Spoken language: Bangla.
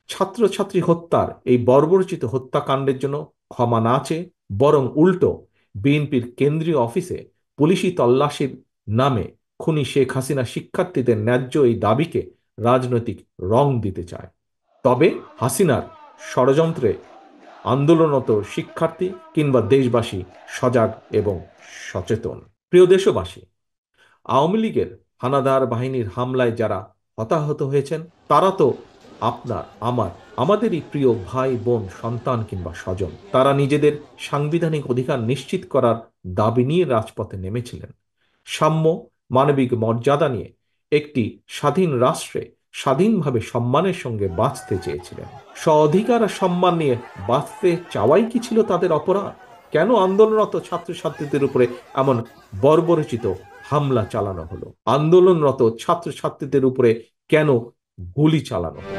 ছাত্রছাত্রী হত্যার এই বর্বরচিত হত্যাকাণ্ডের জন্য ক্ষমা না চেয়ে বরং উল্টো বিএনপির কেন্দ্রীয় অফিসে পুলিশি তল্লাশির নামে খুনি শেখ হাসিনা শিক্ষার্থীদের ন্যায্য এই দাবিকে রাজনৈতিক রং দিতে চায়। তবে হাসিনার ষড়যন্ত্রে আন্দোলনরত শিক্ষার্থী কিংবা দেশবাসী সজাগ এবং সচেতন। প্রিয় দেশবাসী, আওয়ামী লীগের হানাদার বাহিনীর হামলায় যারা হতাহত হয়েছেন তারা তো আপনার, আমার, আমাদেরই প্রিয় ভাই বোন, সন্তান কিংবা স্বজন। তারা নিজেদের সাংবিধানিক অধিকার নিশ্চিত করার দাবি নিয়ে রাজপথে নেমেছিলেন। সাম্য, মানবিক মর্যাদা নিয়ে একটি স্বাধীন রাষ্ট্রে স্বাধীনভাবে সম্মানের সঙ্গে বাঁচতে চেয়েছিলেন। স্ব অধিকার আর সম্মান নিয়ে বাঁচতে চাওয়াই কি ছিল তাদের অপরাধ? কেন আন্দোলনরত ছাত্রছাত্রীদের উপরে এমন বর্বরচিত হামলা চালানো হলো? আন্দোলনরত ছাত্রছাত্রীদের উপরে কেন গুলি চালানো হলো?